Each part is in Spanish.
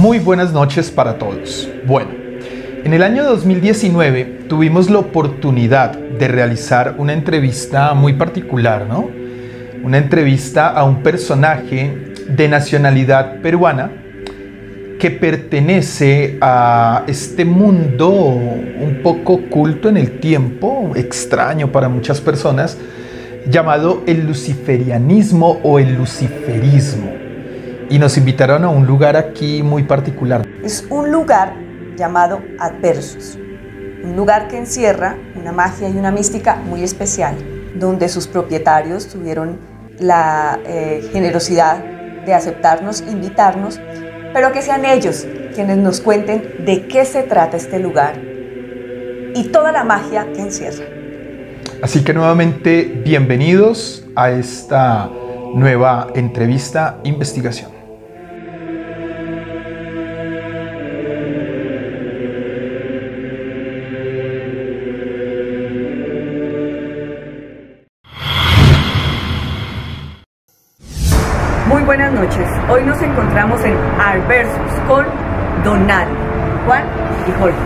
Muy buenas noches para todos. Bueno, en el año 2019 tuvimos la oportunidad de realizar una entrevista muy particular, ¿no? Una entrevista a un personaje de nacionalidad peruana que pertenece a este mundo un poco oculto en el tiempo, extraño para muchas personas, llamado el luciferianismo o el luciferismo. Y nos invitaron a un lugar aquí muy particular. Es un lugar llamado Adversus, un lugar que encierra una magia y una mística muy especial, donde sus propietarios tuvieron la generosidad de aceptarnos, invitarnos, pero que sean ellos quienes nos cuenten de qué se trata este lugar y toda la magia que encierra. Así que nuevamente bienvenidos a esta nueva entrevista investigación. Muy buenas noches. Hoy nos encontramos en Adversus con Donaldo, Juan y Jorge.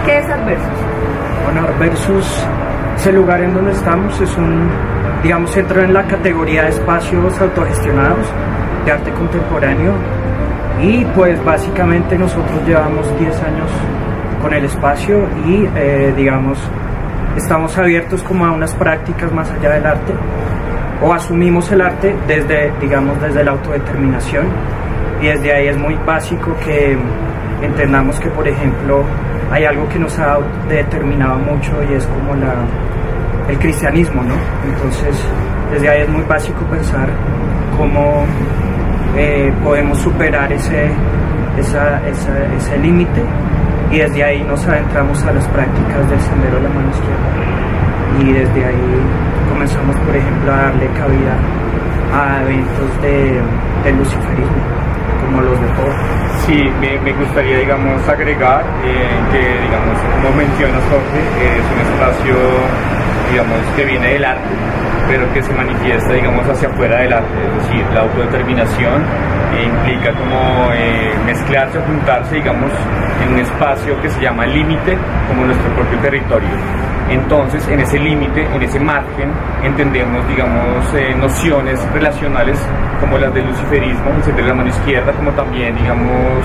¿Qué es Adversus? Bueno, Adversus es el lugar en donde estamos, es un, digamos, entra en la categoría de espacios autogestionados de arte contemporáneo y pues básicamente nosotros llevamos 10 años con el espacio y digamos, estamos abiertos como a unas prácticas más allá del arte, o asumimos el arte desde, digamos, desde la autodeterminación, y desde ahí es muy básico que entendamos que, por ejemplo, hay algo que nos ha determinado mucho y es como el cristianismo, ¿no? Entonces, desde ahí es muy básico pensar cómo podemos superar ese límite, y desde ahí nos adentramos a las prácticas del sendero de la mano izquierda, y desde ahí comenzamos, por ejemplo, a darle cabida a eventos de luciferismo, como los de Thor. Sí, me gustaría, digamos, agregar que, digamos, como mencionas, Jorge, es un espacio, digamos, que viene del arte, pero que se manifiesta, digamos, hacia afuera del arte, es decir, la autodeterminación implica como mezclarse, juntarse, digamos, en un espacio que se llama límite, como nuestro propio territorio. Entonces, en ese límite, en ese margen, entendemos, digamos, nociones relacionales como las del luciferismo, el sendero de la mano izquierda, como también, digamos,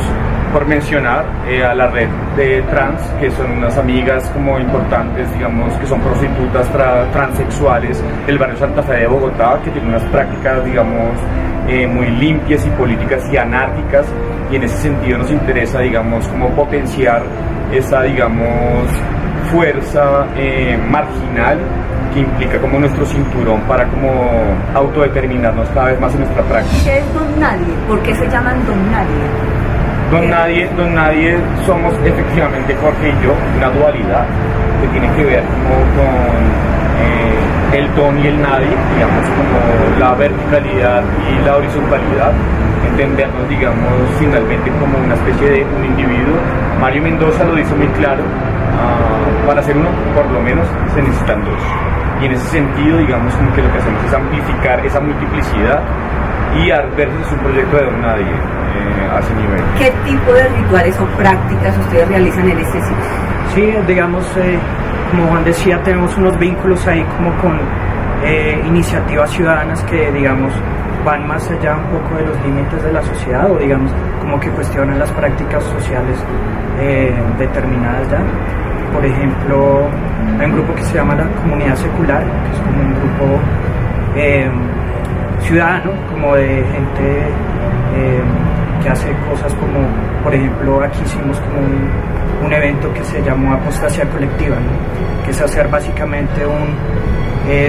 por mencionar a la red de trans, que son unas amigas como importantes, digamos, que son prostitutas transexuales del barrio Santa Fe de Bogotá, que tienen unas prácticas, digamos, muy limpias y políticas y anárquicas, y en ese sentido nos interesa, digamos, como potenciar esa, digamos, fuerza marginal que implica como nuestro cinturón para como autodeterminarnos cada vez más en nuestra práctica. ¿Qué es Don Nadie? ¿Por qué se llaman Don Nadie? Don Nadie somos efectivamente Jorge y yo, una dualidad que tiene que ver como con el don y el nadie, digamos, como la verticalidad y la horizontalidad, entendernos, digamos, finalmente como una especie de un individuo. Mario Mendoza lo dice muy claro, para ser uno, por lo menos, se necesitan dos. Y en ese sentido, digamos, como que lo que hacemos es amplificar esa multiplicidad y Artversus es un proyecto de Don Nadie a ese nivel. ¿Qué tipo de rituales o prácticas ustedes realizan en este sitio? Sí, digamos, como Juan decía, tenemos unos vínculos ahí como con iniciativas ciudadanas que, digamos, van más allá un poco de los límites de la sociedad o, digamos, como que cuestionan las prácticas sociales determinadas ya. Por ejemplo, hay un grupo que se llama la Comunidad Secular, que es como un grupo ciudadano, como de gente que hace cosas como, por ejemplo, aquí hicimos como un evento que se llamó Apostasía Colectiva, ¿no? Que es hacer básicamente un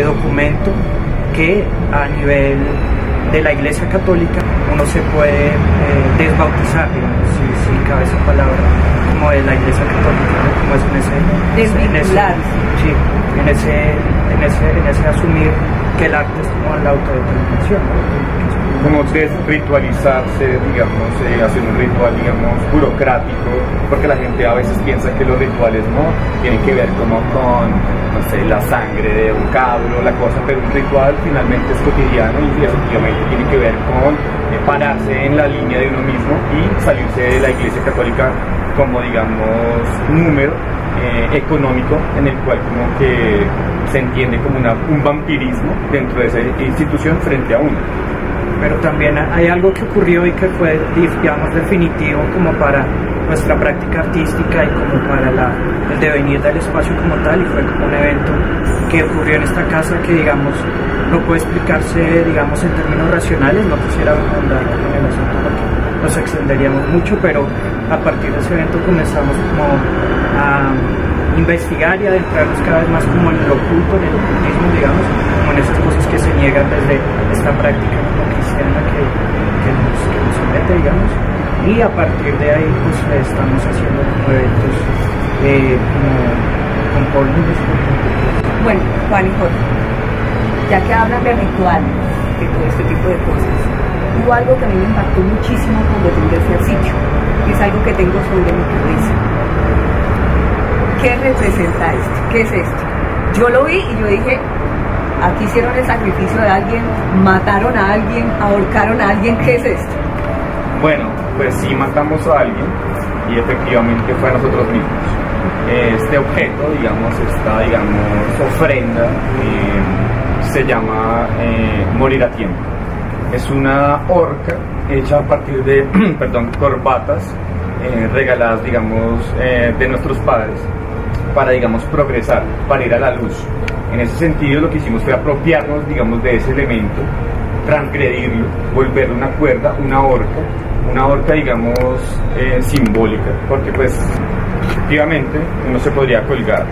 documento que a nivel de la Iglesia Católica uno se puede desbautizar, digamos, si cabe esa palabra, como de la Iglesia Católica, ¿no? Como es en ese asumir que el arte es como la autodeterminación, ¿no? Como desritualizarse, digamos, hacer un ritual, digamos, burocrático, porque la gente a veces piensa que los rituales no tienen que ver como con, no sé, la sangre de un cabro, la cosa, pero un ritual finalmente es cotidiano y efectivamente tiene que ver con pararse en la línea de uno mismo y salirse de la Iglesia Católica como, digamos, número económico en el cual como que se entiende como un vampirismo dentro de esa institución frente a uno. Pero también hay algo que ocurrió y que fue, digamos, definitivo como para nuestra práctica artística y como para el devenir del espacio como tal, y fue como un evento que ocurrió en esta casa que, digamos, no puede explicarse, digamos, en términos racionales. No quisiera ahondar en el asunto porque nos extenderíamos mucho, pero a partir de ese evento comenzamos como a investigar y adentrarnos cada vez más como en lo oculto, en el ocultismo, digamos, como en esas cosas que se niegan desde esta práctica como cristiana que nos somete, digamos, y a partir de ahí pues estamos haciendo como eventos como con polígonos. Bueno, Juan y Jorge, ya que hablan de rituales, de todo este tipo de cosas, hubo algo que a mí me impactó muchísimo cuando ingresé al sitio, y es algo que tengo sobre mi cabeza. ¿Qué representa esto? ¿Qué es esto? Yo lo vi y yo dije, aquí hicieron el sacrificio de alguien, mataron a alguien, ahorcaron a alguien, ¿qué es esto? Bueno, pues sí matamos a alguien y efectivamente fue a nosotros mismos. Este objeto, digamos, esta, digamos, ofrenda, se llama Morir a Tiempo. Es una horca hecha a partir de, perdón, corbatas regaladas, digamos, de nuestros padres para, digamos, progresar, para ir a la luz. En ese sentido, lo que hicimos fue apropiarnos, digamos, de ese elemento, transgredirlo, volverlo una cuerda, una horca, digamos, simbólica, porque pues efectivamente uno se podría colgar,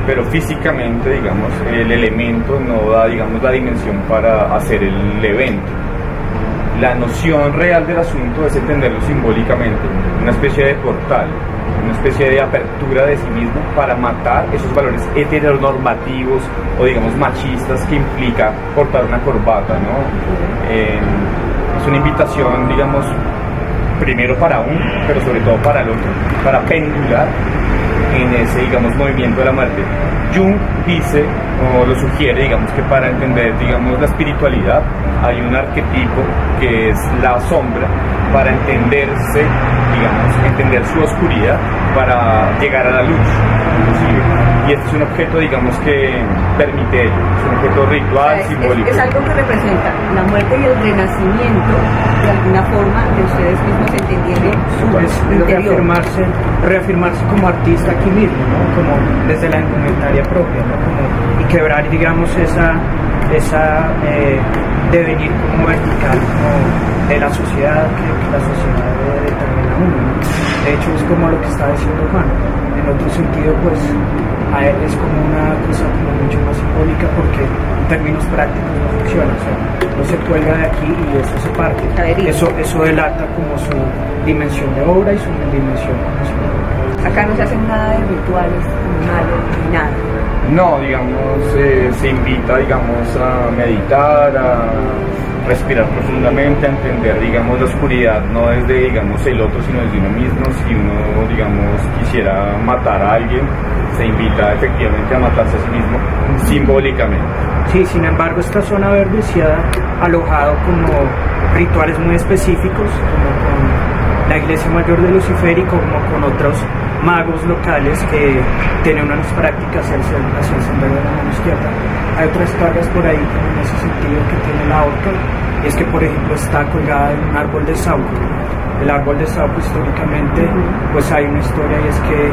pero físicamente, digamos, el elemento no da, digamos, la dimensión para hacer el evento. La noción real del asunto es entenderlo simbólicamente, una especie de portal, una especie de apertura de sí mismo para matar esos valores heteronormativos o, digamos, machistas que implica portar una corbata, ¿no? Es una invitación, digamos, primero para uno, pero sobre todo para el otro, para pendular en ese, digamos, movimiento de la muerte. Jung dice, o lo sugiere, digamos, que para entender, digamos, la espiritualidad hay un arquetipo que es la sombra, para entenderse, digamos, entender su oscuridad, para llegar a la luz, inclusive. Y este es un objeto, digamos, que permite ello, es un objeto ritual, simbólico. Es algo que representa la muerte y el renacimiento, de alguna forma, de ustedes mismos entendiendo su interior. Reafirmarse como artista aquí mismo, ¿no? Como desde la indumentaria propia, ¿no? Como, y quebrar, digamos, esa devenir como vertical como de la sociedad, que la sociedad determina a uno, ¿no? De hecho es como lo que está diciendo Juan. En otro sentido, pues es como una cosa como mucho más simbólica, porque en términos prácticos no funciona, o sea, no se cuelga de aquí y eso se parte. Eso delata como su dimensión de obra y su dimensión como Acá no se hacen nada de rituales, ni malos, ni nada. No, digamos, se invita, digamos, a meditar, a respirar profundamente, a entender, digamos, la oscuridad no desde, digamos, el otro, sino desde uno mismo. Si uno, digamos, quisiera matar a alguien, se invita efectivamente a matarse a sí mismo, simbólicamente. Sí, sin embargo, esta zona verde se ha alojado como rituales muy específicos, como con la Iglesia Mayor de Lucifer y como con otros magos locales que tienen unas prácticas hacia el sendero de la mano izquierda. Hay otras cargas por ahí en ese sentido que tiene la horca, y es que por ejemplo está colgada en un árbol de sauco. El árbol de sauco históricamente, pues hay una historia, y es que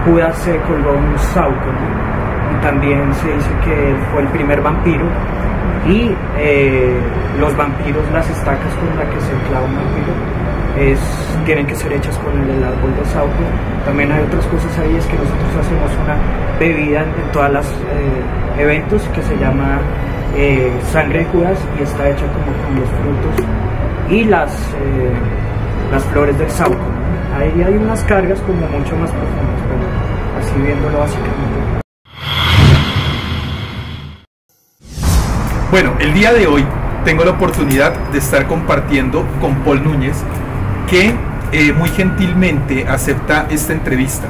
Judas se colgó un sauco, ¿no? Y también se dice que fue el primer vampiro, y los vampiros, las estacas con las que se clava un vampiro tienen que ser hechas con el árbol de sauco. También hay otras cosas ahí, es que nosotros hacemos una bebida en todos los eventos que se llama sangre de Judas, y está hecha como con los frutos y las flores del sauco, ¿no? Ahí hay unas cargas como mucho más profundas, pero así viéndolo básicamente. Bueno, el día de hoy tengo la oportunidad de estar compartiendo con Paul Núñez, que muy gentilmente acepta esta entrevista.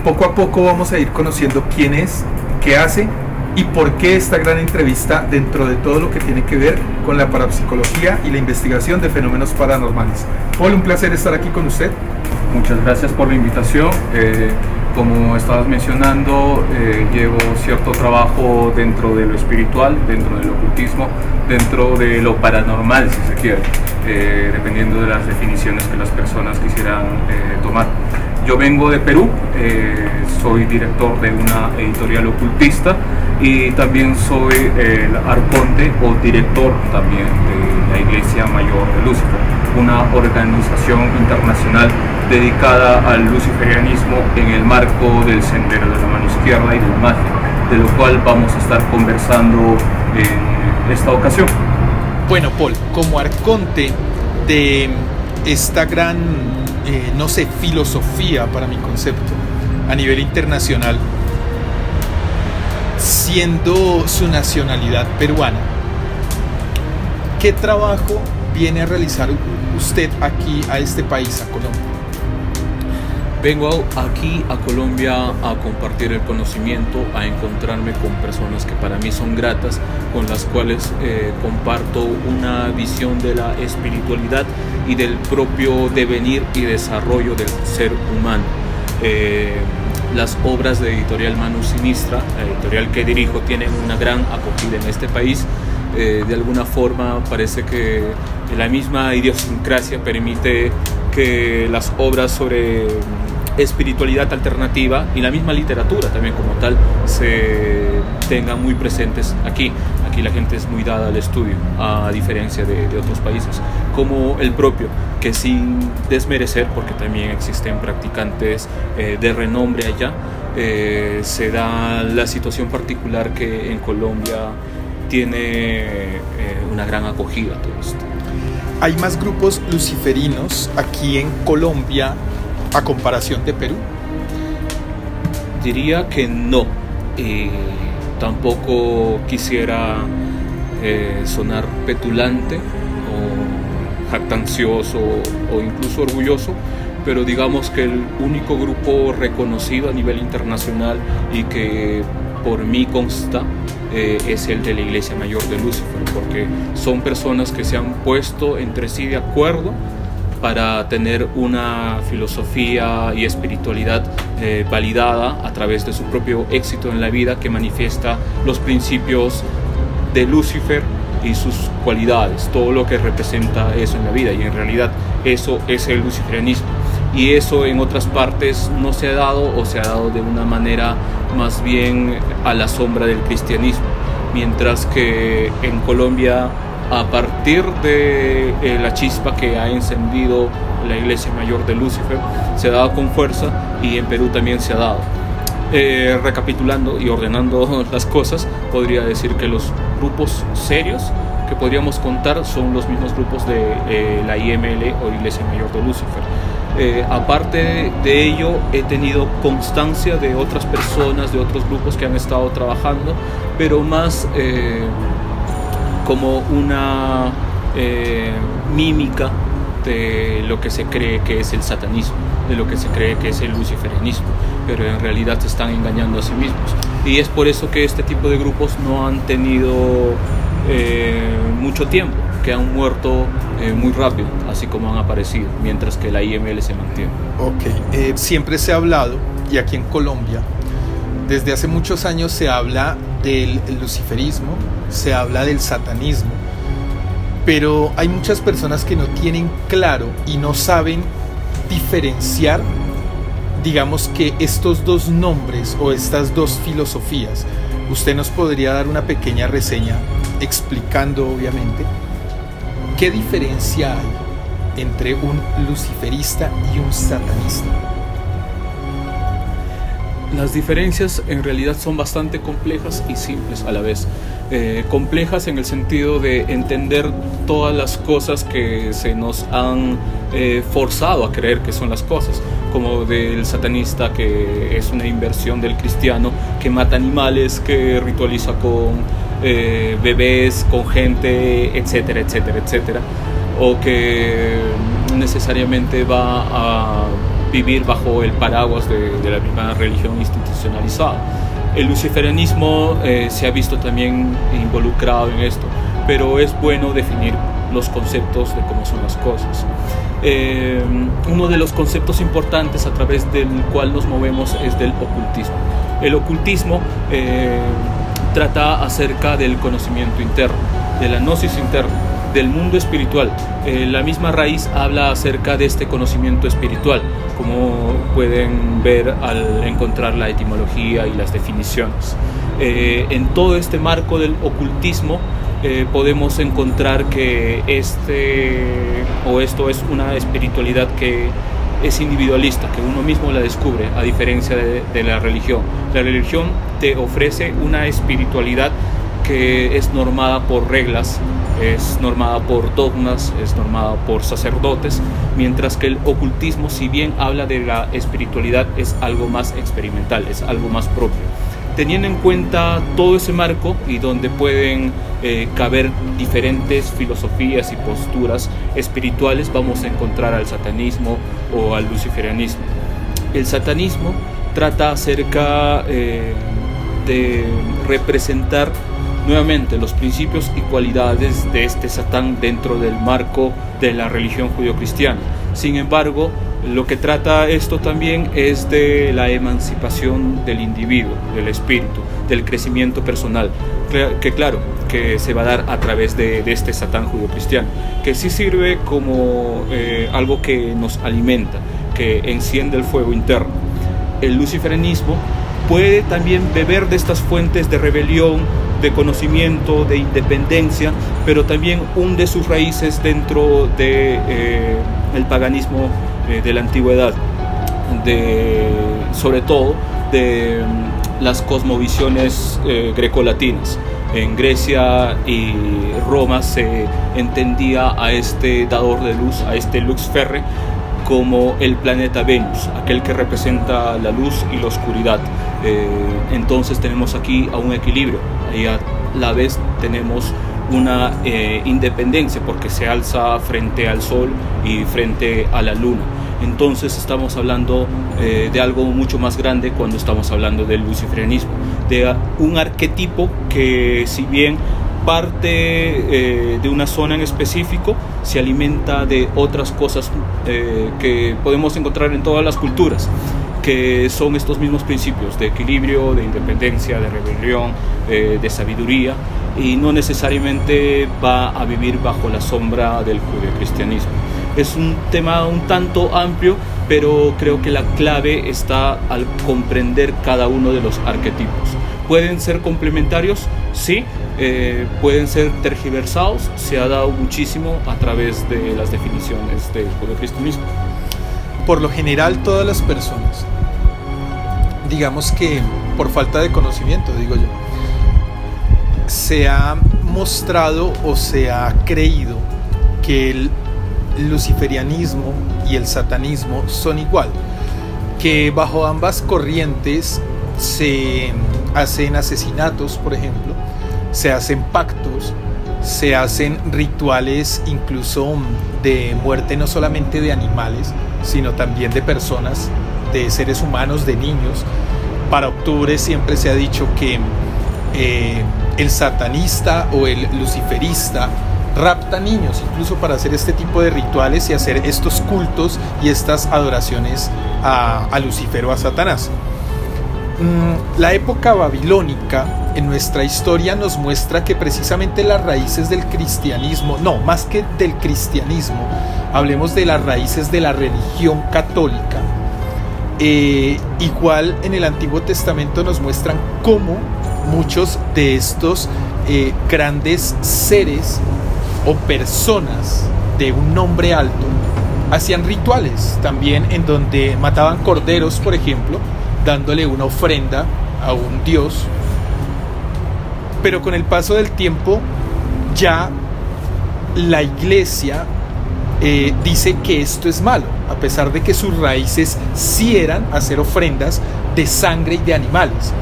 Poco a poco vamos a ir conociendo quién es, qué hace y por qué esta gran entrevista dentro de todo lo que tiene que ver con la parapsicología y la investigación de fenómenos paranormales. Paul, un placer estar aquí con usted. Muchas gracias por la invitación. Como estabas mencionando, llevo cierto trabajo dentro de lo espiritual, dentro del ocultismo, dentro de lo paranormal, si se quiere, dependiendo de las definiciones que las personas quisieran tomar. Yo vengo de Perú, soy director de una editorial ocultista y también soy el arconte o director también de la Iglesia Mayor de Lucifer, una organización internacional dedicada al luciferianismo en el marco del Sendero de la Mano Izquierda y de la magia, de lo cual vamos a estar conversando en esta ocasión. Bueno, Paul, como arconte de esta gran, no sé, filosofía para mi concepto a nivel internacional, siendo su nacionalidad peruana, ¿qué trabajo viene a realizar usted aquí a este país, a Colombia? Vengo aquí a Colombia a compartir el conocimiento, a encontrarme con personas que para mí son gratas, con las cuales comparto una visión de la espiritualidad y del propio devenir y desarrollo del ser humano. Las obras de Editorial Mano Sinistra, la editorial que dirijo, tienen una gran acogida en este país. De alguna forma parece que la misma idiosincrasia permite que las obras sobre espiritualidad alternativa y la misma literatura también como tal se tengan muy presentes aquí. Aquí la gente es muy dada al estudio, a diferencia de otros países como el propio, que sin desmerecer, porque también existen practicantes de renombre allá, se da la situación particular que en Colombia tiene una gran acogida todo esto. ¿Hay más grupos luciferinos aquí en Colombia a comparación de Perú? Diría que no. Tampoco quisiera sonar petulante o jactancioso o incluso orgulloso, pero digamos que el único grupo reconocido a nivel internacional y que por mí consta es el de la Iglesia Mayor de Lucifer, porque son personas que se han puesto entre sí de acuerdo para tener una filosofía y espiritualidad validada a través de su propio éxito en la vida, que manifiesta los principios de Lucifer y sus cualidades, todo lo que representa eso en la vida, y en realidad eso es el luciferianismo. Y eso en otras partes no se ha dado, o se ha dado de una manera más bien a la sombra del cristianismo. mientras que en Colombia, a partir de la chispa que ha encendido la Iglesia Mayor de Lucifer, se ha dado con fuerza, y en Perú también se ha dado. Recapitulando y ordenando las cosas, podría decir que los grupos serios que podríamos contar son los mismos grupos de la IML o Iglesia Mayor de Lucifer. Aparte de ello, he tenido constancia de otras personas, de otros grupos que han estado trabajando, pero más como una mímica de lo que se cree que es el satanismo, de lo que se cree que es el luciferianismo, pero en realidad se están engañando a sí mismos. Y es por eso que este tipo de grupos no han tenido mucho tiempo, que han muerto muy rápido, así como han aparecido, mientras que la IML se mantiene. Ok, siempre se ha hablado, y aquí en Colombia, desde hace muchos años se habla del luciferismo, se habla del satanismo, pero hay muchas personas que no tienen claro y no saben diferenciar, digamos, que estos dos nombres o estas dos filosofías. Usted nos podría dar una pequeña reseña explicando, obviamente, qué diferencia hay entre un luciferista y un satanista. Las diferencias en realidad son bastante complejas y simples a la vez. Complejas en el sentido de entender todas las cosas que se nos han forzado a creer que son las cosas, como del satanista, que es una inversión del cristiano, que mata animales, que ritualiza con bebés, con gente, etcétera, etcétera, etcétera, o que necesariamente va a vivir bajo el paraguas de la misma religión institucionalizada. El luciferianismo se ha visto también involucrado en esto, pero es bueno definir los conceptos de cómo son las cosas. Uno de los conceptos importantes a través del cual nos movemos es del ocultismo. El ocultismo trata acerca del conocimiento interno, de la gnosis interna, del mundo espiritual. La misma raíz habla acerca de este conocimiento espiritual, como pueden ver al encontrar la etimología y las definiciones. En todo este marco del ocultismo podemos encontrar que esto es una espiritualidad que es individualista, que uno mismo la descubre, a diferencia de la religión. La religión te ofrece una espiritualidad que es normada por reglas, es normada por dogmas, es normada por sacerdotes, mientras que el ocultismo, si bien habla de la espiritualidad, es algo más experimental, es algo más propio. Teniendo en cuenta todo ese marco, y donde pueden caber diferentes filosofías y posturas espirituales, vamos a encontrar al satanismo o al luciferianismo. El satanismo trata acerca de representar nuevamente los principios y cualidades de este Satán dentro del marco de la religión judio-cristiana. Sin embargo, lo que trata esto también es de la emancipación del individuo, del espíritu, del crecimiento personal, que claro, que se va a dar a través de este Satán judio-cristiano, que sí sirve como algo que nos alimenta, que enciende el fuego interno. El luciferianismo puede también beber de estas fuentes de rebelión, de conocimiento, de independencia, pero también hunde sus raíces dentro de el paganismo de la antigüedad, sobre todo de las cosmovisiones grecolatinas. En Grecia y Roma se entendía a este dador de luz, a este Lux Ferre, como el planeta Venus, aquel que representa la luz y la oscuridad. Entonces tenemos aquí a un equilibrio, y a la vez tenemos una independencia, porque se alza frente al sol y frente a la luna. Entonces estamos hablando de algo mucho más grande cuando estamos hablando del luciferianismo, de un arquetipo que, si bien parte de una zona en específico, se alimenta de otras cosas que podemos encontrar en todas las culturas, que son estos mismos principios de equilibrio, de independencia, de rebelión, de sabiduría, y no necesariamente va a vivir bajo la sombra del judeocristianismo. Es un tema un tanto amplio, pero creo que la clave está al comprender cada uno de los arquetipos. ¿Pueden ser complementarios? Sí, pueden ser tergiversados. Se ha dado muchísimo a través de las definiciones del judeocristianismo. Por lo general, todas las personas, digamos que por falta de conocimiento, digo yo, se ha mostrado o se ha creído que el luciferianismo y el satanismo son igual, que bajo ambas corrientes se hacen asesinatos, por ejemplo, se hacen pactos, se hacen rituales incluso de muerte, no solamente de animales, sino también de personas, de seres humanos, de niños. Para octubre siempre se ha dicho que el satanista o el luciferista rapta niños, incluso para hacer este tipo de rituales y hacer estos cultos y estas adoraciones a Lucifer o a Satanás. La época babilónica en nuestra historia nos muestra que precisamente las raíces del cristianismo, no, más que del cristianismo, hablemos de las raíces de la religión católica. Igual en el Antiguo Testamento nos muestran cómo muchos de estos grandes seres o personas de un nombre alto hacían rituales también, en donde mataban corderos, por ejemplo, dándole una ofrenda a un dios. Pero con el paso del tiempo ya la iglesia dice que esto es malo, a pesar de que sus raíces sí eran hacer ofrendas de sangre y de animales.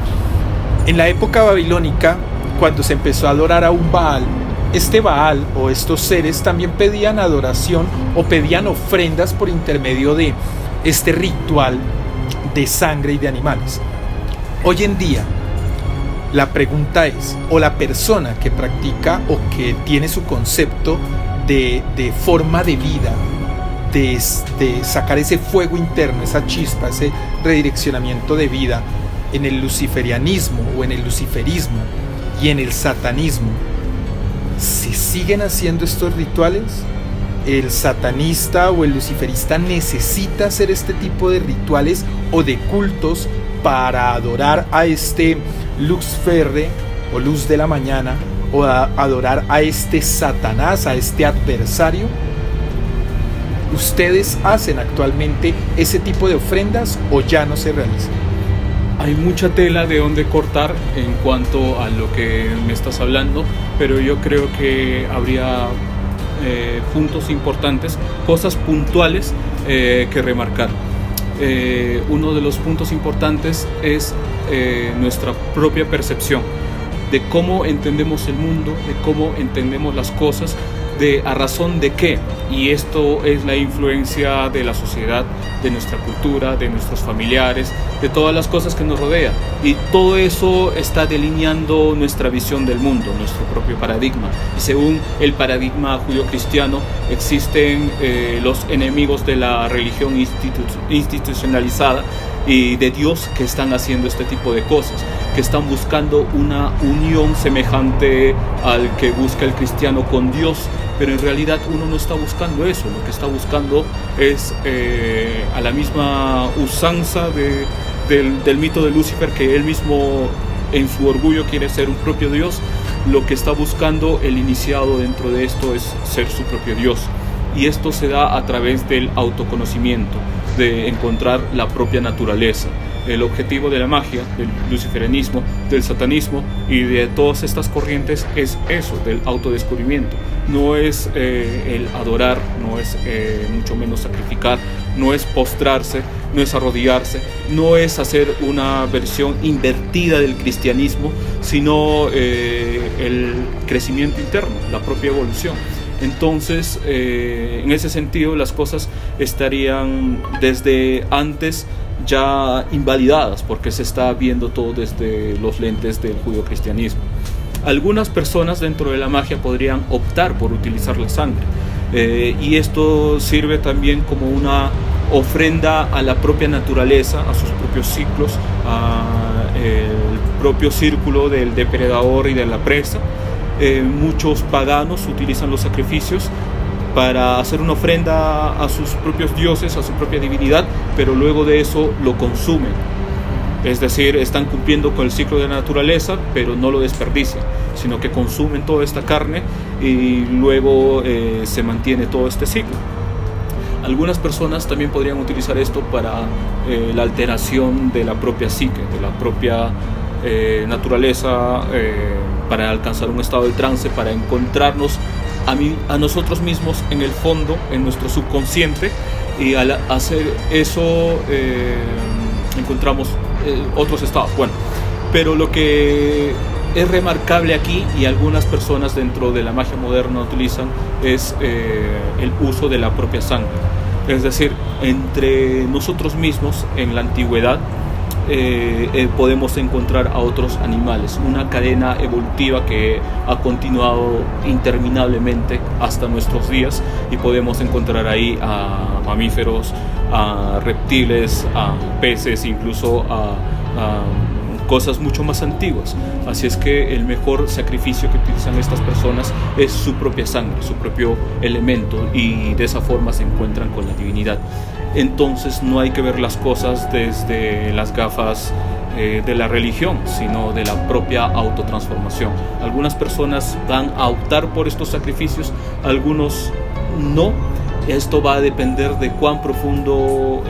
En la época babilónica, cuando se empezó a adorar a un Baal, este Baal o estos seres también pedían adoración o pedían ofrendas por intermedio de este ritual de sangre y de animales. Hoy en día, la pregunta es, o la persona que practica o que tiene su concepto de forma de vida, de sacar ese fuego interno, esa chispa, ese redireccionamiento de vida en el luciferianismo o en el luciferismo y en el satanismo, ¿se siguen haciendo estos rituales? ¿El satanista o el luciferista necesita hacer este tipo de rituales o de cultos para adorar a este Lux Ferre o luz de la mañana, o a adorar a este Satanás, a este adversario? ¿Ustedes hacen actualmente ese tipo de ofrendas o ya no se realizan? Hay mucha tela de donde cortar en cuanto a lo que me estás hablando, pero yo creo que habría puntos importantes, cosas puntuales que remarcar. Uno de los puntos importantes es nuestra propia percepción de cómo entendemos el mundo, de cómo entendemos las cosas, a razón de qué. Y esto es la influencia de la sociedad, de nuestra cultura, de nuestros familiares, de todas las cosas que nos rodean. Y todo eso está delineando nuestra visión del mundo, nuestro propio paradigma. Y según el paradigma judío-cristiano, existen los enemigos de la religión institucionalizada y de Dios, que están haciendo este tipo de cosas, que están buscando una unión semejante al que busca el cristiano con Dios, pero en realidad uno no está buscando eso. Lo que está buscando es a la misma usanza del mito de Lucifer, que él mismo en su orgullo quiere ser un propio Dios. Lo que está buscando el iniciado dentro de esto es ser su propio Dios, y esto se da a través del autoconocimiento, de encontrar la propia naturaleza. El objetivo de la magia, del luciferianismo, del satanismo y de todas estas corrientes es eso, del autodescubrimiento. No es el adorar, no es mucho menos sacrificar, no es postrarse, no es arrodillarse, no es hacer una versión invertida del cristianismo, sino el crecimiento interno, la propia evolución. Entonces, en ese sentido, las cosas estarían desde antes ya invalidadas, porque se está viendo todo desde los lentes del judeocristianismo. Algunas personas dentro de la magia podrían optar por utilizar la sangre, y esto sirve también como una ofrenda a la propia naturaleza, a sus propios ciclos, al propio círculo del depredador y de la presa. Muchos paganos utilizan los sacrificios para hacer una ofrenda a sus propios dioses, a su propia divinidad, pero luego de eso lo consumen. Es decir, están cumpliendo con el ciclo de la naturaleza, pero no lo desperdician, sino que consumen toda esta carne y luego se mantiene todo este ciclo. Algunas personas también podrían utilizar esto para la alteración de la propia psique, de la propia naturaleza, para alcanzar un estado de trance, para encontrarnos a nosotros mismos en el fondo, en nuestro subconsciente, y al hacer eso encontramos otros estados. Bueno, pero lo que es remarcable aquí, y algunas personas dentro de la magia moderna utilizan, es el uso de la propia sangre. Es decir, entre nosotros mismos en la antigüedad podemos encontrar a otros animales, una cadena evolutiva que ha continuado interminablemente hasta nuestros días, y podemos encontrar ahí a mamíferos, a reptiles, a peces, incluso a cosas mucho más antiguas. Así es que el mejor sacrificio que utilizan estas personas es su propia sangre, su propio elemento, y de esa forma se encuentran con la divinidad. Entonces no hay que ver las cosas desde las gafas de la religión, sino de la propia autotransformación. Algunas personas van a optar por estos sacrificios, algunos no. Esto va a depender de cuán profundo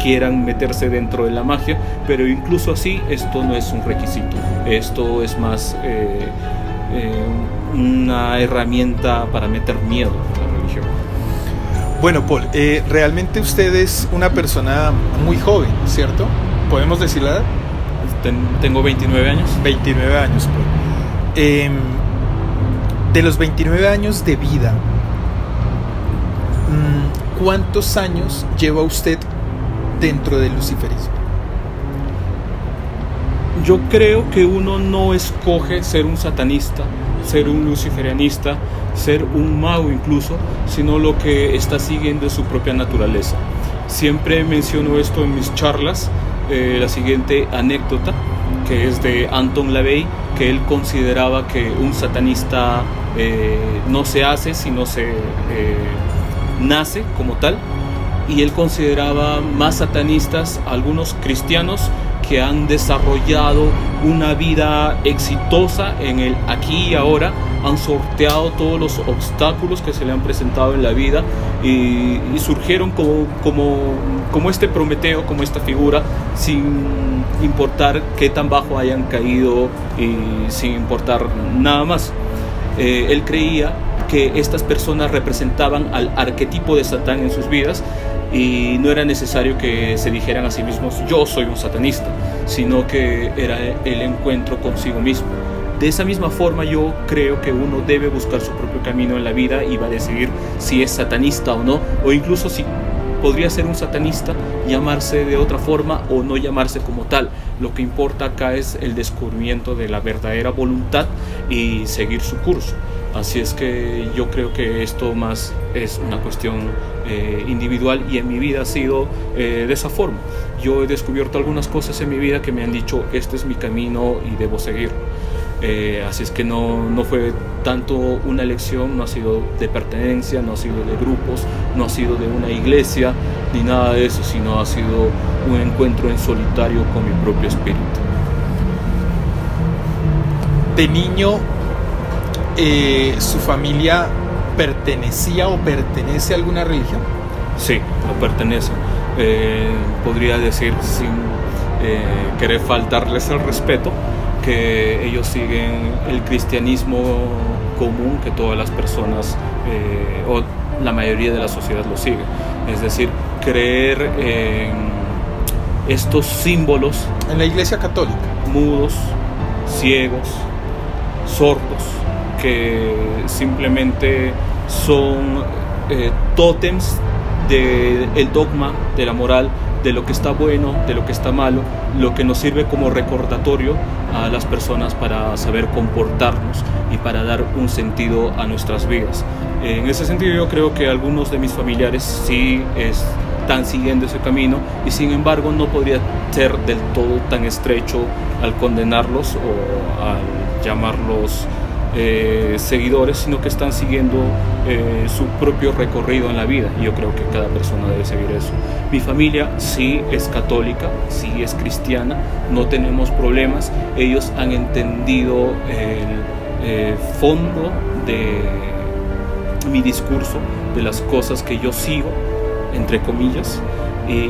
quieran meterse dentro de la magia, pero incluso así esto no es un requisito. Esto es más una herramienta para meter miedo a la religión. Bueno, Paul, realmente usted es una persona muy joven, ¿cierto? ¿Podemos decir la edad? Tengo 29 años. 29 años, Paul. De los 29 años de vida, ¿cuántos años lleva usted dentro del luciferismo? Yo creo que uno no escoge ser un satanista, ser un luciferianista, ser un mago incluso, sino lo que está siguiendo es su propia naturaleza. Siempre menciono esto en mis charlas, la siguiente anécdota, que es de Anton LaVey, que él consideraba que un satanista no se hace, sino se nace como tal, y él consideraba más satanistas a algunos cristianos que han desarrollado una vida exitosa en el aquí y ahora, han sorteado todos los obstáculos que se le han presentado en la vida y surgieron como este Prometeo, como esta figura, sin importar qué tan bajo hayan caído y sin importar nada más. Él creía que estas personas representaban al arquetipo de Satán en sus vidas, y no era necesario que se dijeran a sí mismos yo soy un satanista, sino que era el encuentro consigo mismo. De esa misma forma yo creo que uno debe buscar su propio camino en la vida y va a decidir si es satanista o no, o incluso si podría ser un satanista, llamarse de otra forma o no llamarse como tal. Lo que importa acá es el descubrimiento de la verdadera voluntad y seguir su curso. Así es que yo creo que esto más es una cuestión individual, y en mi vida ha sido de esa forma. Yo he descubierto algunas cosas en mi vida que me han dicho este es mi camino y debo seguir. Así es que no fue tanto una elección, no ha sido de pertenencia, no ha sido de grupos, no ha sido de una iglesia ni nada de eso, sino ha sido un encuentro en solitario con mi propio espíritu. De niño, ¿su familia pertenecía o pertenece a alguna religión? Sí, lo pertenece. Podría decir, sin querer faltarles el respeto, que ellos siguen el cristianismo común que todas las personas o la mayoría de la sociedad lo sigue. Es decir, creer en estos símbolos. En la iglesia católica. Mudos, ciegos, sordos, que simplemente son tótems del dogma, de la moral, de lo que está bueno, de lo que está malo, lo que nos sirve como recordatorio a las personas para saber comportarnos y para dar un sentido a nuestras vidas. En ese sentido yo creo que algunos de mis familiares sí están siguiendo ese camino, y sin embargo no podría ser del todo tan estrecho al condenarlos o al llamarlos seguidores, sino que están siguiendo su propio recorrido en la vida. Y yo creo que cada persona debe seguir eso. Mi familia sí es católica, sí es cristiana, no tenemos problemas. Ellos han entendido el fondo de mi discurso, de las cosas que yo sigo, entre comillas, y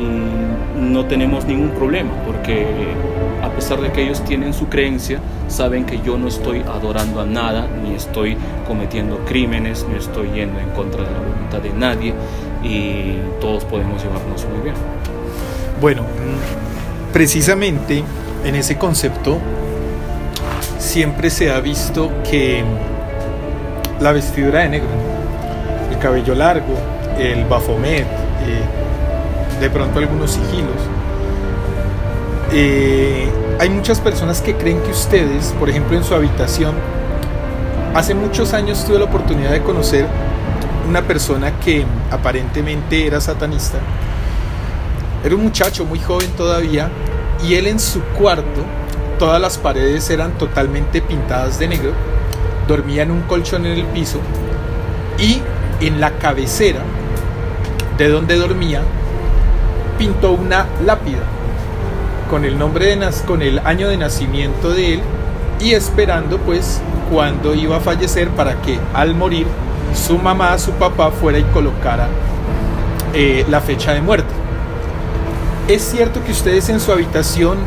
no tenemos ningún problema, porque a pesar de que ellos tienen su creencia, saben que yo no estoy adorando a nada, ni estoy cometiendo crímenes, ni estoy yendo en contra de la voluntad de nadie, y todos podemos llevarnos muy bien. Bueno, precisamente en ese concepto siempre se ha visto que la vestidura de negro, el cabello largo, el bafomet, de pronto algunos sigilos, hay muchas personas que creen que ustedes, por ejemplo en su habitación, hace muchos años tuve la oportunidad de conocer una persona que aparentemente era satanista. Era un muchacho muy joven todavía, y él en su cuarto, todas las paredes eran totalmente pintadas de negro, dormía en un colchón en el piso, y en la cabecera de donde dormía pintó una lápida con el nombre con el año de nacimiento de él, y esperando pues cuando iba a fallecer para que al morir su mamá, su papá fuera y colocara la fecha de muerte. Es cierto que ustedes en su habitación,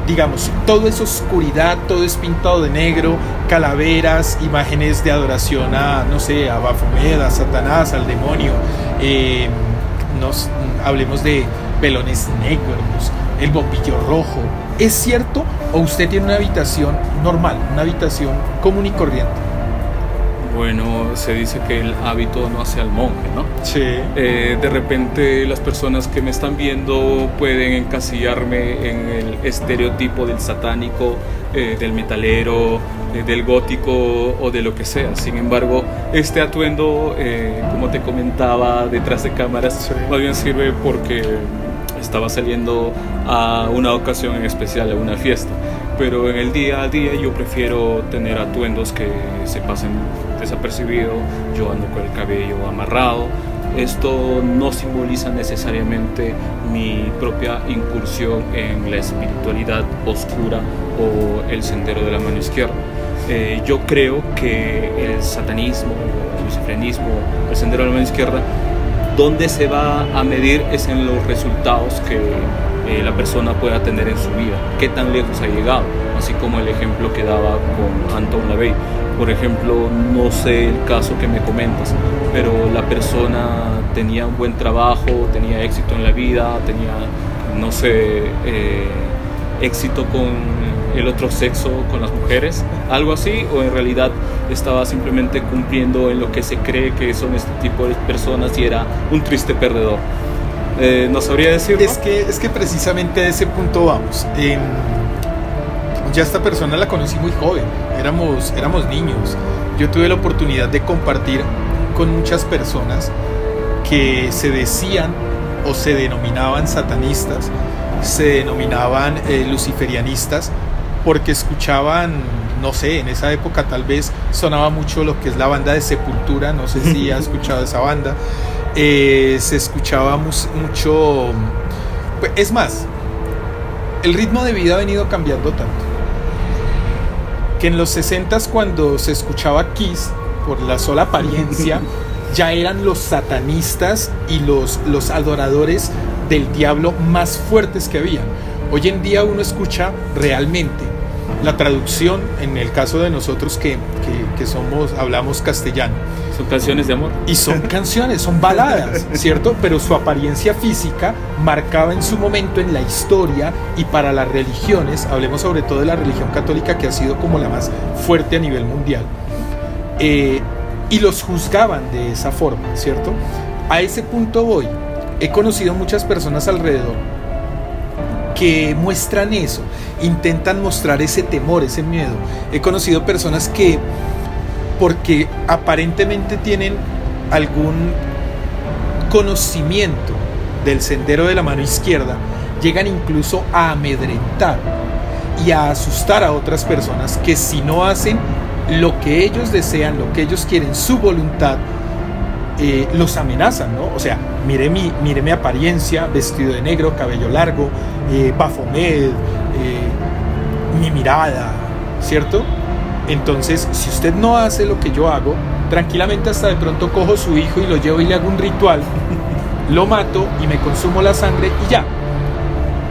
digamos, todo es oscuridad, todo es pintado de negro, calaveras, imágenes de adoración a, no sé, a Baphomet, a Satanás, al demonio, hablemos de velones negros, el bombillo rojo. ¿Es cierto o usted tiene una habitación normal, una habitación común y corriente? Bueno, se dice que el hábito no hace al monje, ¿no? Sí. De repente las personas que me están viendo pueden encasillarme en el estereotipo del satánico, del metalero, del gótico o de lo que sea. Sin embargo, este atuendo, como te comentaba detrás de cámaras, sí, más bien sirve porque estaba saliendo a una ocasión en especial, a una fiesta. Pero en el día a día yo prefiero tener atuendos que se pasen desapercibido. Yo ando con el cabello amarrado. Esto no simboliza necesariamente mi propia incursión en la espiritualidad oscura o el sendero de la mano izquierda. Yo creo que el satanismo, el luciferianismo, el sendero de la mano izquierda, donde se va a medir es en los resultados que la persona pueda tener en su vida, qué tan lejos ha llegado, así como el ejemplo que daba con Anton LaVey. Por ejemplo, no sé el caso que me comentas, pero la persona tenía un buen trabajo, tenía éxito en la vida, tenía, no sé, éxito con el otro sexo, con las mujeres, algo así, o en realidad estaba simplemente cumpliendo en lo que se cree que son este tipo de personas y era un triste perdedor. No sabría decirlo. Es que precisamente a ese punto vamos. Ya esta persona la conocí muy joven, éramos niños. Yo tuve la oportunidad de compartir con muchas personas que se decían o se denominaban satanistas, se denominaban luciferianistas, porque escuchaban, no sé, en esa época tal vez sonaba mucho lo que es la banda de Sepultura, no sé si ha escuchado esa banda. Se escuchaba mucho, pues, es más, el ritmo de vida ha venido cambiando tanto que en los 60s, cuando se escuchaba Kiss, por la sola apariencia, ya eran los satanistas y los adoradores del diablo más fuertes que había. Hoy en día uno escucha realmente la traducción, en el caso de nosotros que hablamos castellano. Son canciones de amor. Y son canciones, son baladas, ¿cierto? Pero su apariencia física marcaba en su momento en la historia y para las religiones, hablemos sobre todo de la religión católica, que ha sido como la más fuerte a nivel mundial, y los juzgaban de esa forma, ¿cierto? A ese punto voy. He conocido muchas personas alrededor que muestran eso, intentan mostrar ese temor, ese miedo. He conocido personas que, porque aparentemente tienen algún conocimiento del sendero de la mano izquierda, llegan incluso a amedrentar y a asustar a otras personas que si no hacen lo que ellos desean, lo que ellos quieren, su voluntad, los amenazan, ¿no? O sea, mire mi apariencia, vestido de negro, cabello largo, Baphomet, mi mirada, ¿cierto? Entonces, si usted no hace lo que yo hago, tranquilamente hasta de pronto cojo a su hijo y lo llevo y le hago un ritual, lo mato y me consumo la sangre y ya.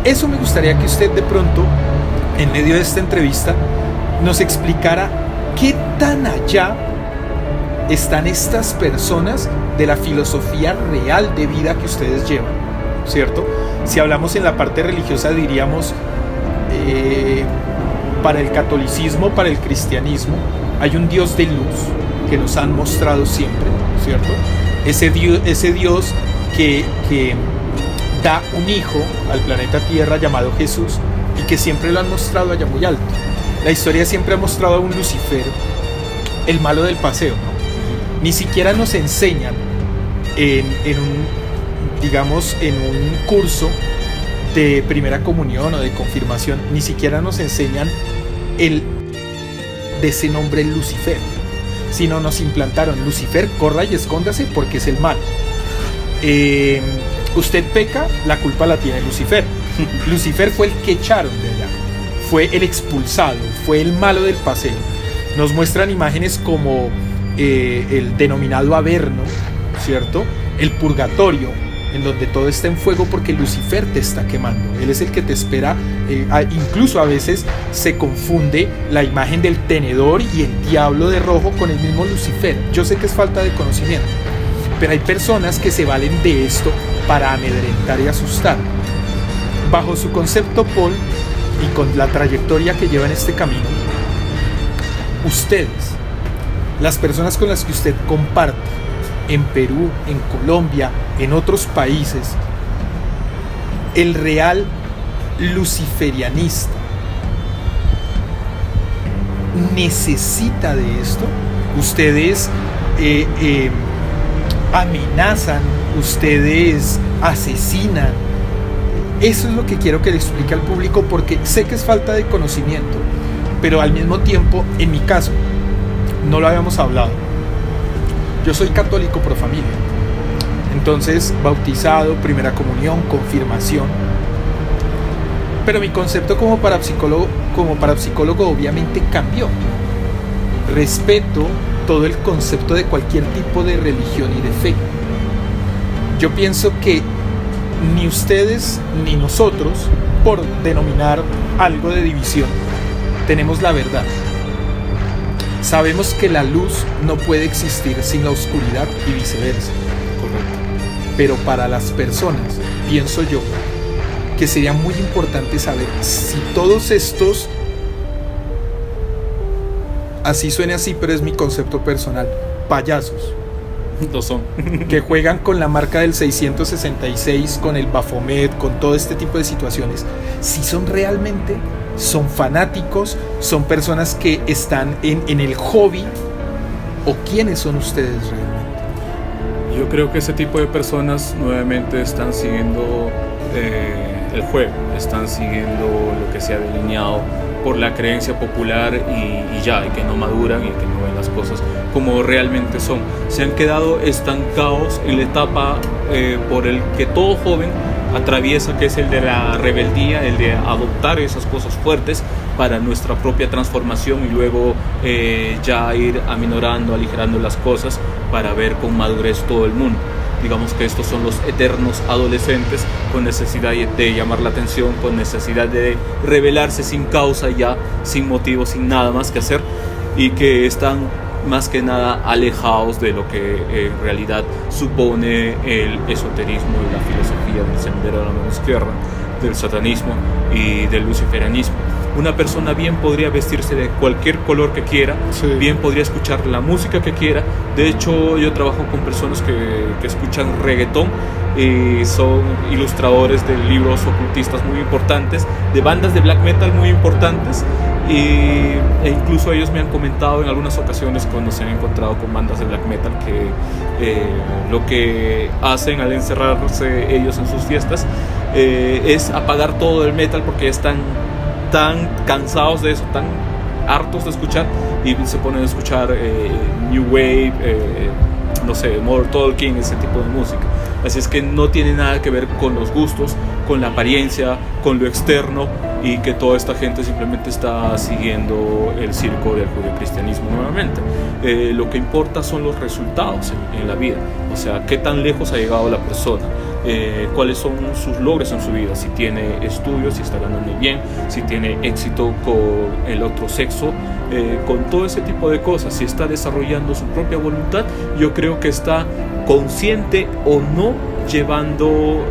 Eso me gustaría que usted de pronto, en medio de esta entrevista, nos explicara qué tan allá están estas personas de la filosofía real de vida que ustedes llevan, ¿cierto? Si hablamos en la parte religiosa diríamos, para el catolicismo, para el cristianismo, hay un Dios de luz que nos han mostrado siempre, ¿cierto? Ese Dios que da un hijo al planeta Tierra llamado Jesús y que siempre lo han mostrado allá muy alto. La historia siempre ha mostrado a un Lucifer, el malo del paseo, ¿no? Ni siquiera nos enseñan en un curso de primera comunión o de confirmación, ni siquiera nos enseñan de ese nombre Lucifer, sino nos implantaron Lucifer, corra y escóndase porque es el mal. Usted peca, la culpa la tiene Lucifer. Lucifer fue el que echaron de allá, fue el expulsado, fue el malo del paseo. Nos muestran imágenes como el denominado Averno, ¿cierto? El purgatorio, en donde todo está en fuego porque Lucifer te está quemando. Él es el que te espera. Incluso a veces se confunde la imagen del tenedor y el diablo de rojo con el mismo Lucifer. Yo sé que es falta de conocimiento, pero hay personas que se valen de esto para amedrentar y asustar. Bajo su concepto, Paul, y con la trayectoria que lleva en este camino, ustedes, las personas con las que usted comparte en Perú, en Colombia, en otros países, el real luciferianista necesita de esto. Ustedes amenazan, ustedes asesinan. Eso es lo que quiero que le explique al público, porque sé que es falta de conocimiento, pero al mismo tiempo, en mi caso, no lo habíamos hablado. Yo soy católico pro familia, entonces bautizado, primera comunión, confirmación. Pero mi concepto como parapsicólogo obviamente cambió. Respeto todo el concepto de cualquier tipo de religión y de fe. Yo pienso que ni ustedes ni nosotros, por denominar algo de división, tenemos la verdad. Sabemos que la luz no puede existir sin la oscuridad y viceversa. Correcto. Pero para las personas, pienso yo, que sería muy importante saber si todos estos, así suene así, pero es mi concepto personal, payasos, lo son, que juegan con la marca del 666, con el Baphomet, con todo este tipo de situaciones, si son realmente, son fanáticos, son personas que están en el hobby, o quiénes son ustedes realmente. Yo creo que ese tipo de personas nuevamente están siguiendo el juego, están siguiendo lo que se ha delineado por la creencia popular y que no maduran y que no ven las cosas como realmente son. Se han quedado estancados en la etapa por el que todo joven atraviesa, que es el de la rebeldía, el de adoptar esas cosas fuertes para nuestra propia transformación y luego ya ir aminorando, aligerando las cosas para ver con madurez todo el mundo. Digamos que estos son los eternos adolescentes con necesidad de llamar la atención, con necesidad de rebelarse sin causa, ya sin motivo, sin nada más que hacer, y que están más que nada alejados de lo que en realidad supone el esoterismo y la filosofía del sendero de la mano izquierda, del satanismo y del luciferianismo. Una persona bien podría vestirse de cualquier color que quiera, sí, bien podría escuchar la música que quiera. De hecho, yo trabajo con personas que escuchan reggaetón, son ilustradores de libros ocultistas muy importantes, de bandas de black metal muy importantes, e incluso ellos me han comentado en algunas ocasiones cuando se han encontrado con bandas de black metal que lo que hacen al encerrarse ellos en sus fiestas es apagar todo el metal porque están tan cansados de eso, tan hartos de escuchar, y se ponen a escuchar New Wave, no sé, Modern Talking, ese tipo de música. Así es que no tiene nada que ver con los gustos, con la apariencia, con lo externo, y que toda esta gente simplemente está siguiendo el circo del judeocristianismo nuevamente. Lo que importa son los resultados en la vida, o sea, qué tan lejos ha llegado la persona, cuáles son sus logros en su vida, si tiene estudios, si está ganando bien, si tiene éxito con el otro sexo, con todo ese tipo de cosas, si está desarrollando su propia voluntad. Yo creo que está consciente o no llevando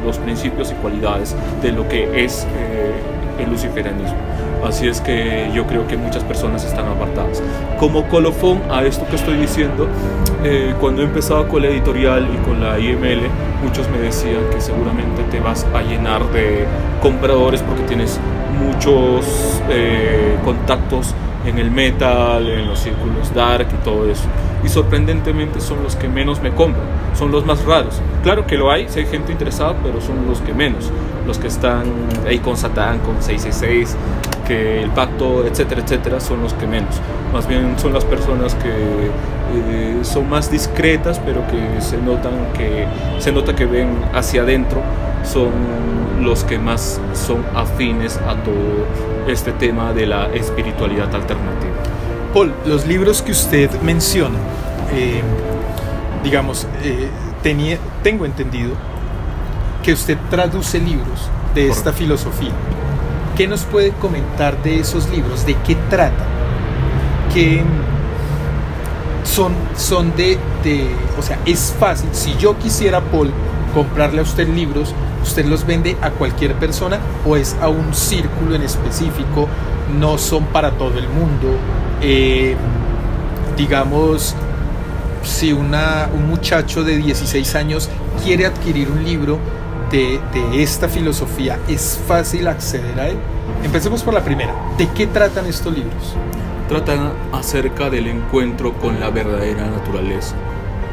los principios y cualidades de lo que es el luciferianismo. Así es que yo creo que muchas personas están apartadas. Como colofón a esto que estoy diciendo, cuando he empezado con la editorial y con la IML, muchos me decían que seguramente te vas a llenar de compradores porque tienes muchos contactos en el metal, en los círculos dark y todo eso. Y sorprendentemente son los que menos me compran, son los más raros. Claro que lo hay, si hay gente interesada, pero son los que menos. Los que están ahí con Satán, con 666, que el pacto, etcétera, etcétera, son los que menos. Más bien son las personas que son más discretas, pero que se nota que ven hacia adentro, son los que más son afines a todo este tema de la espiritualidad alternativa. Paul, los libros que usted menciona, tengo entendido que usted traduce libros de esta filosofía. ¿Qué nos puede comentar de esos libros? ¿De qué tratan? ¿Qué son o sea, es fácil? Si yo quisiera, Paul, comprarle a usted libros, ¿usted los vende a cualquier persona o es a un círculo en específico? ¿No son para todo el mundo? Digamos, si un muchacho de 16 años quiere adquirir un libro de esta filosofía, ¿es fácil acceder a él? Empecemos por la primera. ¿De qué tratan estos libros? Tratan acerca del encuentro con la verdadera naturaleza,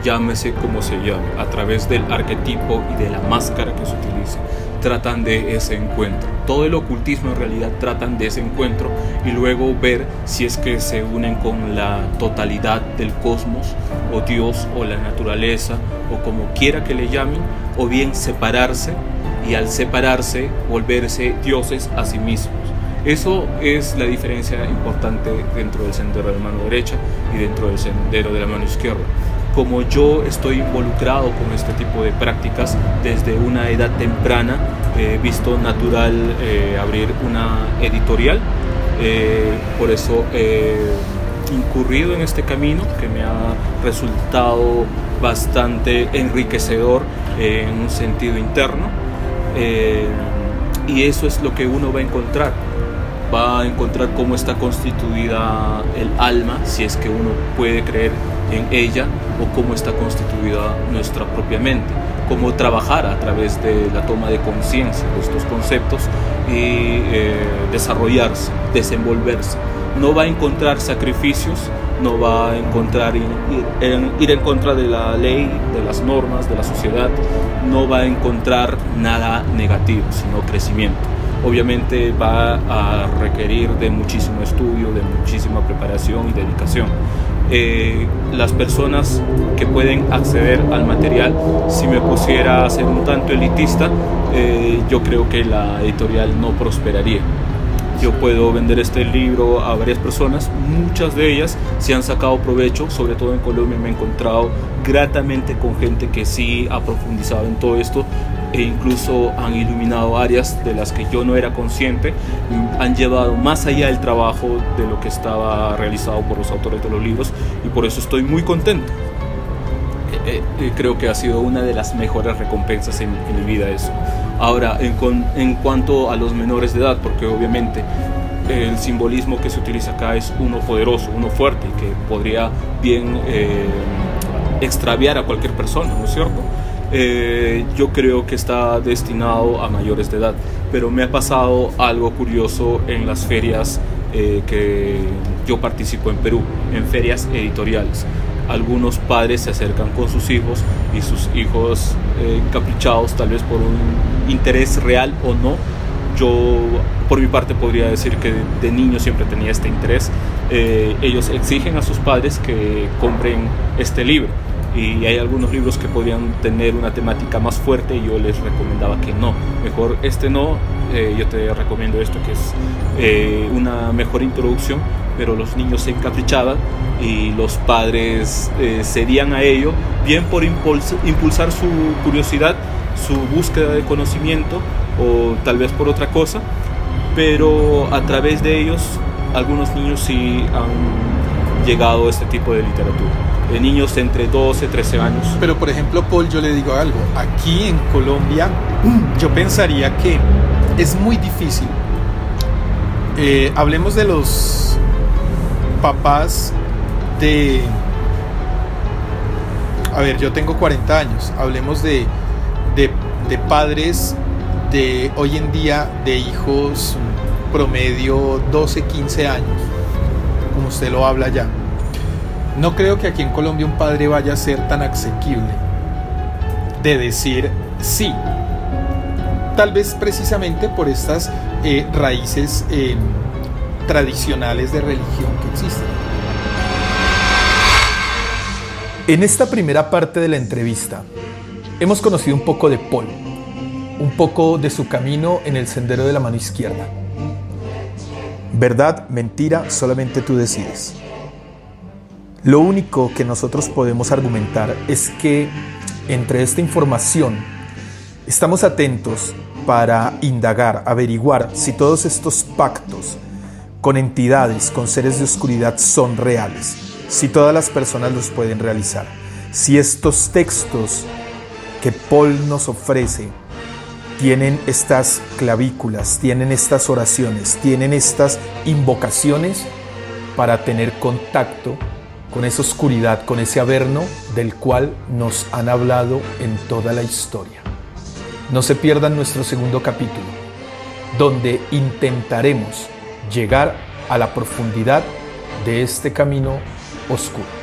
llámese como se llame, a través del arquetipo y de la máscara que se utilice. Tratan de ese encuentro. Todo el ocultismo en realidad tratan de ese encuentro y luego ver si es que se unen con la totalidad del cosmos o Dios o la naturaleza o como quiera que le llamen, o bien separarse y al separarse volverse dioses a sí mismos. Eso es la diferencia importante dentro del sendero de la mano derecha y dentro del sendero de la mano izquierda. Como yo estoy involucrado con este tipo de prácticas desde una edad temprana, he visto natural abrir una editorial, por eso he incurrido en este camino que me ha resultado bastante enriquecedor en un sentido interno, y eso es lo que uno va a encontrar. Va a encontrar cómo está constituida el alma, si es que uno puede creer en ella, o cómo está constituida nuestra propia mente, cómo trabajar a través de la toma de conciencia de estos conceptos y desarrollarse, desenvolverse. No va a encontrar sacrificios, no va a encontrar ir en contra de la ley, de las normas, de la sociedad, no va a encontrar nada negativo, sino crecimiento. Obviamente va a requerir de muchísimo estudio, de muchísima preparación y dedicación. Las personas que pueden acceder al material, si me pusiera a ser un tanto elitista, yo creo que la editorial no prosperaría. Yo puedo vender este libro a varias personas, muchas de ellas se han sacado provecho, sobre todo en Colombia me he encontrado gratamente con gente que sí ha profundizado en todo esto e incluso han iluminado áreas de las que yo no era consciente, han llevado más allá el trabajo de lo que estaba realizado por los autores de los libros y por eso estoy muy contento. Creo que ha sido una de las mejores recompensas en mi vida eso. Ahora, en cuanto a los menores de edad, porque obviamente el simbolismo que se utiliza acá es uno poderoso, uno fuerte, que podría bien extraviar a cualquier persona, ¿no es cierto? Yo creo que está destinado a mayores de edad, pero me ha pasado algo curioso en las ferias que yo participo en Perú, en ferias editoriales. Algunos padres se acercan con sus hijos y sus hijos encaprichados tal vez por un interés real o no yo por mi parte podría decir que de niño siempre tenía este interés. Ellos exigen a sus padres que compren este libro, y hay algunos libros que podrían tener una temática más fuerte y yo les recomendaba que no, mejor este no, yo te recomiendo esto, que es una mejor introducción. Pero los niños se encaprichaban y los padres cedían a ello, bien por impulsar su curiosidad, su búsqueda de conocimiento, o tal vez por otra cosa, pero a través de ellos algunos niños sí han llegado a este tipo de literatura, de niños entre 12 13 años. Pero por ejemplo, Paul, yo le digo algo, aquí en Colombia yo pensaría que es muy difícil, hablemos de los papás de... A ver, yo tengo 40 años, hablemos de padres de hoy en día, de hijos promedio 12, 15 años, como usted lo habla ya. No creo que aquí en Colombia un padre vaya a ser tan asequible de decir sí, tal vez precisamente por estas raíces tradicionales de religión que existen. En esta primera parte de la entrevista hemos conocido un poco de Paul, un poco de su camino en el sendero de la mano izquierda. Verdad, mentira, solamente tú decides. Lo único que nosotros podemos argumentar es que entre esta información estamos atentos para indagar, averiguar si todos estos pactos con entidades, con seres de oscuridad son reales, si todas las personas los pueden realizar, si estos textos que Paul nos ofrece tienen estas clavículas, tienen estas oraciones, tienen estas invocaciones para tener contacto con esa oscuridad, con ese averno del cual nos han hablado en toda la historia. No se pierdan nuestro segundo capítulo, donde intentaremos llegar a la profundidad de este camino oscuro.